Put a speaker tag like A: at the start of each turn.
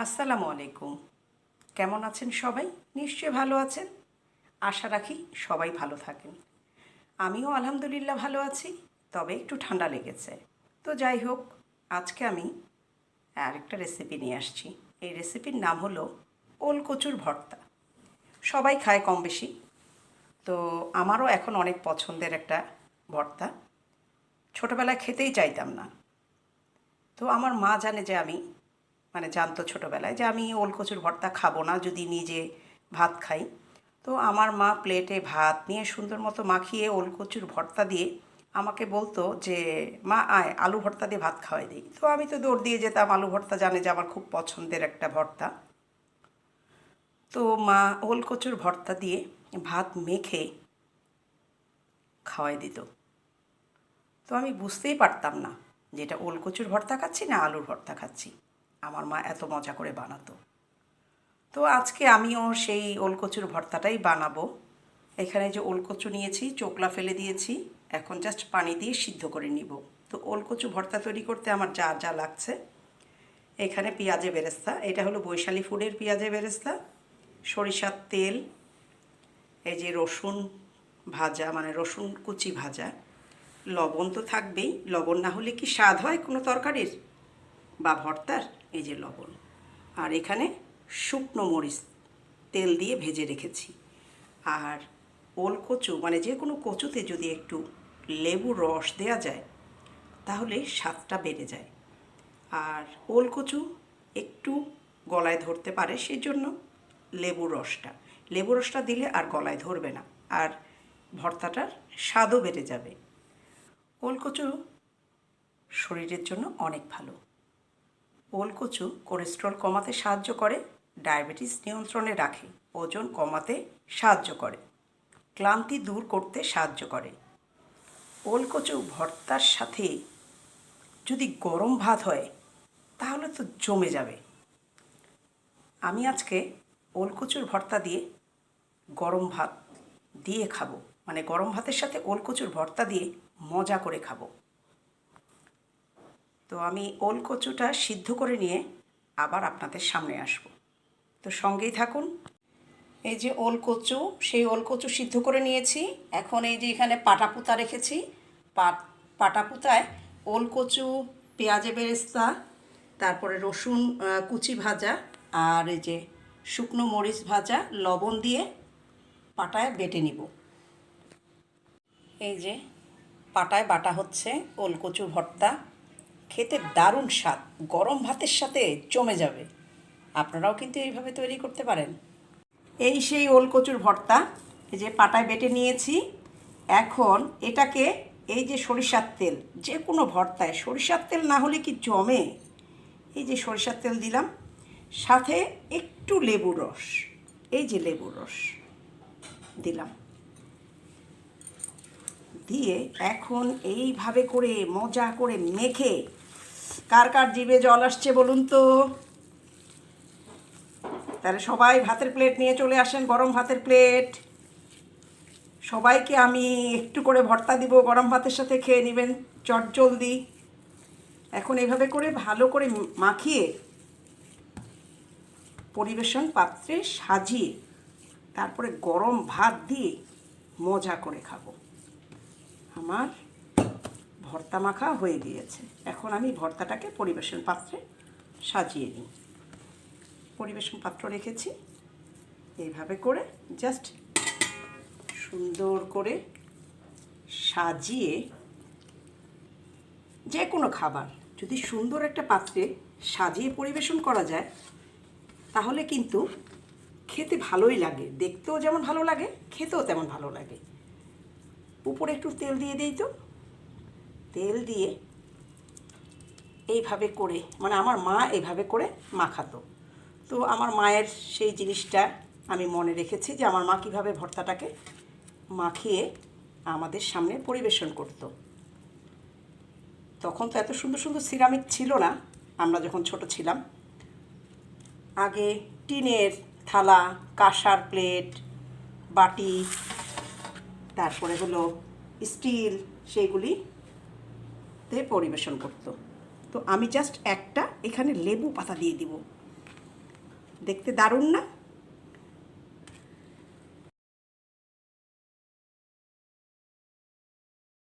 A: আসসালামু আলাইকুম। কেমন আছেন সবাই? নিশ্চয়ই ভালো আছেন। আশা রাখি সবাই ভালো থাকেন। আমিও আলহামদুলিল্লাহ ভালো আছি, তবে একটু ঠান্ডা লেগেছে। তো যাই হোক, আজকে আমি আরেকটা রেসিপি নিয়ে আসছি। এই রেসিপির নাম হলো ওলকচুর ভর্তা। সবাই খায় কম বেশি, তো আমারও এখন অনেক পছন্দের একটা ভর্তা। ছোটোবেলায় খেতেই চাইতাম না, তো আমার মা জানে যে আমি জানতো ছোটোবেলায় যে আমি ওলকচুর ভর্তা খাবো না যদি নিজে ভাত খাই। তো আমার মা প্লেটে ভাত নিয়ে সুন্দর মতো মাখিয়ে ওলকচুর ভর্তা দিয়ে আমাকে বলতো যে মা আয় আলু ভর্তা দিয়ে ভাত খাওয়াই দিই। তো আমি তো দৌড় দিয়ে যেতাম, আলু ভর্তা জানে যে আমার খুব পছন্দের একটা ভর্তা। তো মা ওলকচুর ভর্তা দিয়ে ভাত মেখে খাওয়াই দিত। তো আমি বুঝতেই পারতাম না যে এটা ওলকচুর ভর্তা খাচ্ছি না আলুর ভর্তা খাচ্ছি। আমার মা এত মজা করে বানাতো। তো আজকে আমিও সেই ওলকচুর ভর্তাটাই বানাবো। এখানে যে ওলকচু নিয়েছি, চোকলা ফেলে দিয়েছি, এখন জাস্ট পানি দিয়ে সিদ্ধ করে নিব। তো ওলকচু ভর্তা তৈরি করতে আমার যা যা লাগছে, এখানে পেঁয়াজে বেরেস্তা, এটা হলো বৈশালী ফুডের পেঁয়াজে বেরেস্তা, সরিষার তেল, এই যে রসুন ভাজা রসুন কুচি ভাজা, লবণ তো থাকবেই, লবণ না হলে কি স্বাদ হয় কোনো তরকারির বা ভর্তার? এই যে লবণ, আর এখানে শুকনো মরিচ তেল দিয়ে ভেজে রেখেছি। আর ওলকচু যে কোনো কচুতে যদি একটু লেবুর রস দেওয়া যায় তাহলে স্বাদটা বেড়ে যায়। আর ওলকচু একটু গলায় ধরতে পারে, সেজন্য লেবুর রসটা দিলে আর গলায় ধরবে না, আর ভর্তাটার স্বাদও বেড়ে যাবে। ওলকচু শরীরের জন্য অনেক ভালো। ওলকচু কোলেস্ট্রল কমাতে সাহায্য করে, ডায়াবেটিস নিয়ন্ত্রণে রাখে, ওজন কমাতে সাহায্য করে, ক্লান্তি দূর করতে সাহায্য করে। ওলকচু ভর্তার সাথে যদি গরম ভাত হয় তাহলে তো জমে যাবে। আমি আজকে ওলকচুর ভর্তা দিয়ে গরম ভাত দিয়ে খাবো, গরম ভাতের সাথে ওলকচুর ভর্তা দিয়ে মজা করে খাবো। তো আমি ওলকচুটা সিদ্ধ করে নিয়ে আবার আপনাদের সামনে আসব, তো সঙ্গেই থাকুন। এই যে ওলকচু, সেই ওলকচু সিদ্ধ করে নিয়েছি। এখন এই যে এখানে পাটাপুতা রেখেছি, পাটাপুতায় ওলকচু, পেঁয়াজে বেরেস্তা, তারপরে রসুন কুচি ভাজা, আর এই যে শুকনো মরিচ ভাজা, লবণ দিয়ে পাটায় বেটে নিব। এই যে পাটায় বাটা হচ্ছে ওলকচু ভর্তা, খেতে দারুণ স্বাদ, গরম ভাতের সাথে জমে যাবে। আপনারাও কিন্তু এইভাবে তৈরি করতে পারেন। এই সেই ওলকচুর ভর্তা, এই যে পাটায় বেটে নিয়েছি। এখন এটাকে এই যে সরিষার তেল, যে কোনো ভর্তায় সরিষার তেল না হলে কি জমে? এই যে সরিষার তেল দিলাম, সাথে একটু লেবুর রস, এই যে লেবুর রস দিলাম, দিয়ে এখন এইভাবে করে মজা করে মেখে, কার কার জিভে জল আসছে বলুন তো? তাহলে সবাই ভাতের প্লেট নিয়ে চলে আসেন, গরম ভাতের প্লেট। সবাইকে আমি একটু করে ভর্তা দিব, গরম ভাতের সাথে খেয়ে নেবেন চটজলদি। এখন এইভাবে করে ভালো করে মাখিয়ে পরিবেশন পাত্রে সাজিয়ে তারপরে গরম ভাত দিয়ে মজা করে খাবো। আমার ভর্তা মাখা হয়ে গিয়েছে, এখন আমি ভর্তাটাকে পরিবেশন পাত্রে সাজিয়ে নিই। পরিবেশন পাত্র রেখেছি, এইভাবে করে জাস্ট সুন্দর করে সাজিয়ে, যে কোনো খাবার যদি সুন্দর একটা পাত্রে সাজিয়ে পরিবেশন করা যায় তাহলে কিন্তু খেতে ভালোই লাগে, দেখতেও যেমন ভালো লাগে, খেতেও তেমন ভালো লাগে। উপরে একটু তেল দিয়ে দিই, তো তেল দিয়ে এইভাবে করে আমার মা এইভাবে করে মাখাতো। তো আমার মায়ের সেই জিনিসটা আমি মনে রেখেছি যে আমার মা কীভাবে ভর্তাটাকে মাখিয়ে আমাদের সামনে পরিবেশন করতো। তখন তো এত সুন্দর সুন্দর সিরামিক ছিল না, আমরা যখন ছোট ছিলাম। আগে টিনের থালা, কাঁসার প্লেট, বাটি, তারপরে হলো স্টিল, সেইগুলিতে পরিবেশন করতো। তো আমি জাস্ট একটা এখানে লেবু পাতা দিয়ে দিব, দেখতে দারুণ না?